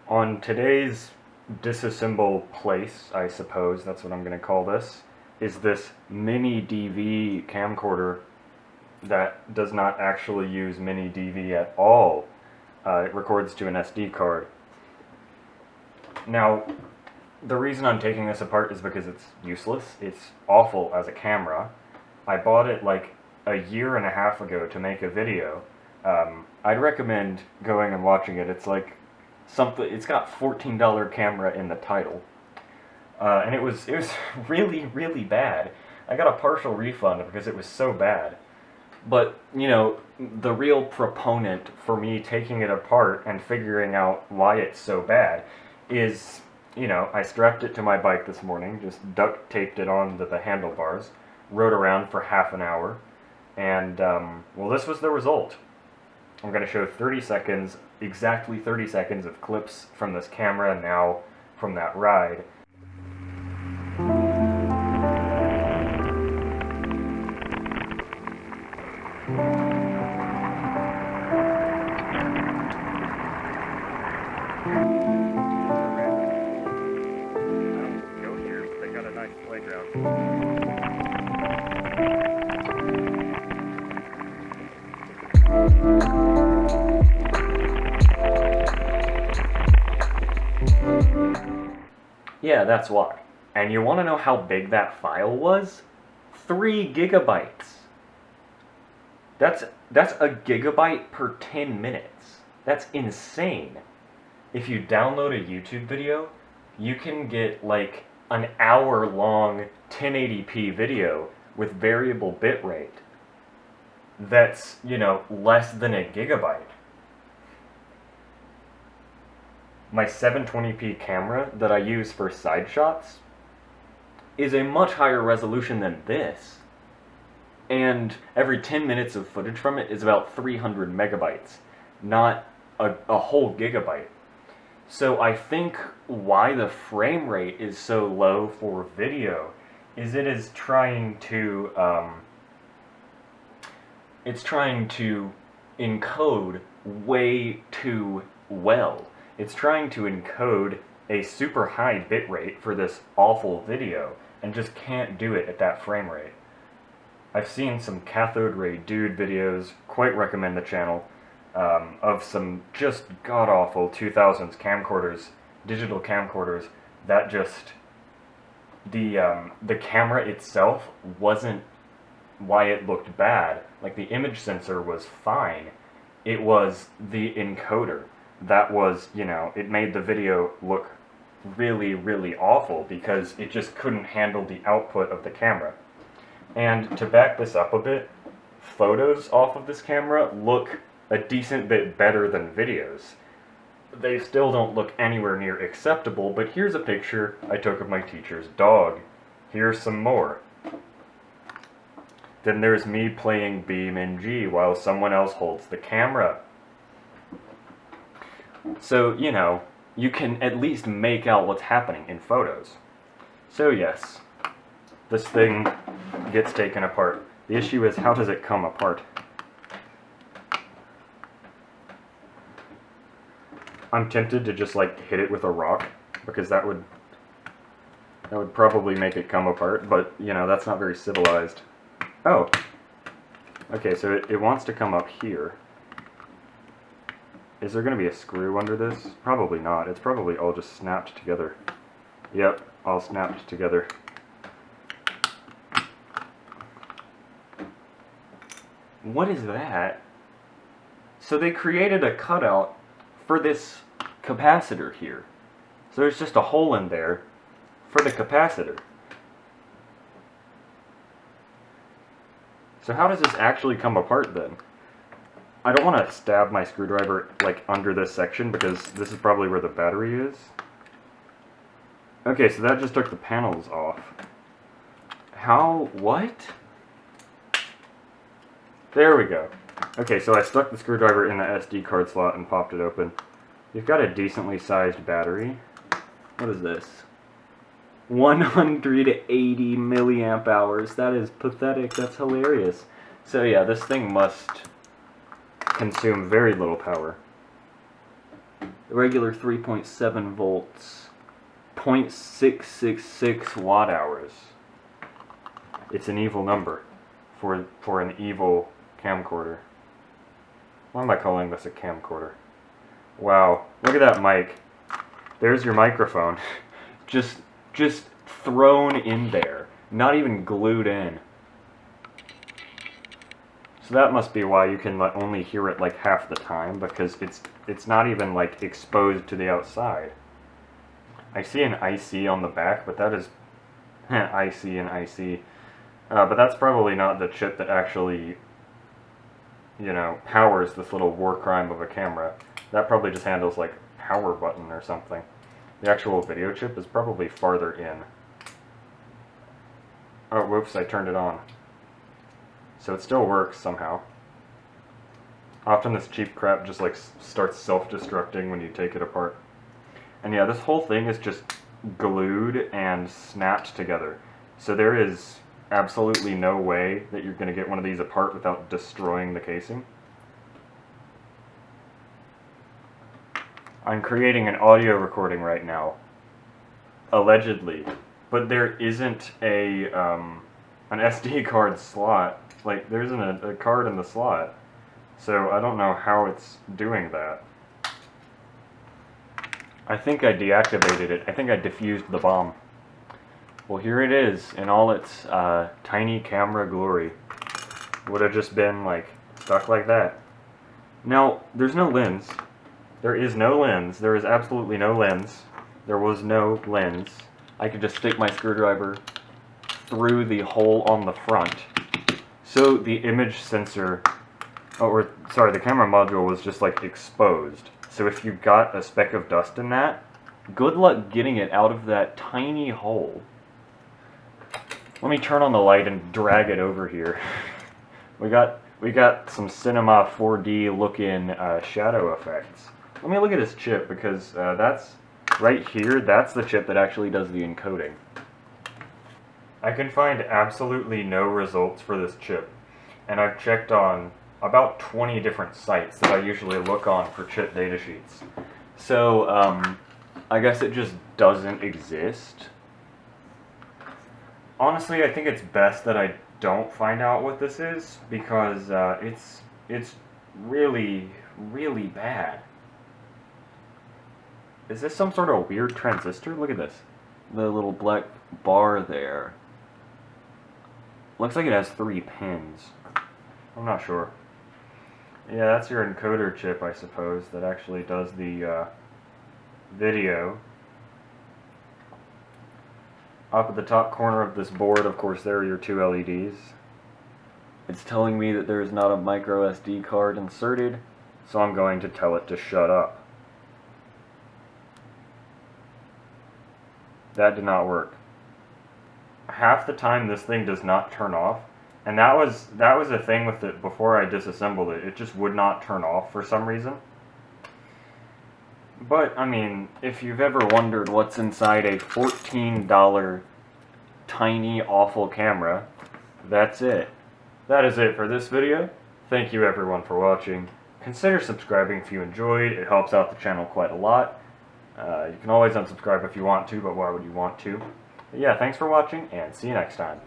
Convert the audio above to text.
On today's disassemble place, I suppose that's what I'm going to call this, is this mini DV camcorder that does not actually use mini DV at all. It records to an SD card. Now, the reason I'm taking this apart is because it's useless. It's awful as a camera. I bought it like a year and a half ago to make a video. I'd recommend going and watching it. It's like something. It's got $14 camera in the title, and it was really bad. I got a partial refund because it was so bad. But you know, the real proponent for me taking it apart and figuring out why it's so bad is, you know, I strapped it to my bike this morning, just duct taped it onto the handlebars, rode around for half an hour, and well, this was the result. I'm going to show 30 seconds, exactly 30 seconds of clips from this camera now from that ride. Go here, they got a nice playground. Yeah, that's why. And you want to know how big that file was? 3 gigabytes. That's a gigabyte per 10 minutes. That's insane. If you download a YouTube video, you can get like an hour-long 1080p video with variable bitrate that's, you know, less than a gigabyte. My 720p camera that I use for side shots is a much higher resolution than this. And every 10 minutes of footage from it is about 300 megabytes, not a whole gigabyte. So I think why the frame rate is so low for video is it is trying to encode way too well. It's trying to encode a super high bitrate for this awful video and just can't do it at that frame rate. I've seen some cathode ray dude videos, quite recommend the channel, of some just god-awful 2000s camcorders, digital camcorders, that just, the camera itself wasn't why it looked bad. Like, the image sensor was fine. It was the encoder that was, you know, it made the video look really awful because it just couldn't handle the output of the camera. And to back this up a bit, photos off of this camera look a decent bit better than videos. They still don't look anywhere near acceptable, but here's a picture I took of my teacher's dog. Here's some more. Then there's me playing BeamNG while someone else holds the camera. So, you know, you can at least make out what's happening in photos. So yes, this thing gets taken apart. The issue is, how does it come apart? I'm tempted to just like hit it with a rock, because that would probably make it come apart, but you know, that's not very civilized. Oh, okay, so it wants to come up here. Is there going to be a screw under this? Probably not. It's probably all just snapped together. Yep, all snapped together. What is that? So they created a cutout for this capacitor here. So there's just a hole in there for the capacitor. So how does this actually come apart then? I don't want to stab my screwdriver like under this section because this is probably where the battery is. Okay, so that just took the panels off. How? What? There we go. Okay, so I stuck the screwdriver in the SD card slot and popped it open. You've got a decently sized battery. What is this? 180 milliamp hours. That is pathetic. That's hilarious. So yeah, this thing must consume very little power. The regular 3.7 volts, 0.666 watt hours. It's an evil number for an evil camcorder. Why am I calling this a camcorder? Wow, look at that mic. There's your microphone. just thrown in there, not even glued in. So that must be why you can only hear it like half the time, because it's not even like exposed to the outside. I see an IC on the back, but that is IC and IC. But that's probably not the chip that actually, you know, powers this little war crime of a camera. That probably just handles like power button or something. The actual video chip is probably farther in. Oh, whoops, I turned it on. So it still works somehow. Often this cheap crap just like starts self-destructing when you take it apart. And yeah, this whole thing is just glued and snapped together. So there is absolutely no way that you're going to get one of these apart without destroying the casing. I'm creating an audio recording right now, allegedly, but there isn't a an SD card slot. Like, there isn't a card in the slot, so I don't know how it's doing that. I think I deactivated it. I think I defused the bomb. Well, here it is in all its tiny camera glory. Would have just been like stuck like that. Now, there's no lens. There is no lens. There is absolutely no lens. There was no lens. I could just stick my screwdriver through the hole on the front. So the image sensor, the camera module was just like exposed. So if you got a speck of dust in that, good luck getting it out of that tiny hole. Let me turn on the light and drag it over here. We got some Cinema 4D looking shadow effects. Let me look at this chip, because that's right here. That's the chip that actually does the encoding. I can find absolutely no results for this chip, and I've checked on about 20 different sites that I usually look on for chip datasheets. So I guess it just doesn't exist. Honestly, I think it's best that I don't find out what this is, because it's really, really bad. Is this some sort of weird transistor? Look at this. The little black bar there. Looks like it has 3 pins. I'm not sure. Yeah, that's your encoder chip, I suppose, that actually does the video. Up at the top corner of this board, of course, there are your 2 LEDs. It's telling me that there is not a micro SD card inserted, so I'm going to tell it to shut up. That did not work. Half the time this thing does not turn off, and that was a thing with it before I disassembled it. It just would not turn off for some reason. But, I mean, if you've ever wondered what's inside a $14 tiny, awful camera, that's it. That is it for this video. Thank you everyone for watching. Consider subscribing if you enjoyed. It helps out the channel quite a lot. You can always unsubscribe if you want to, but why would you want to? But yeah, thanks for watching, and see you next time.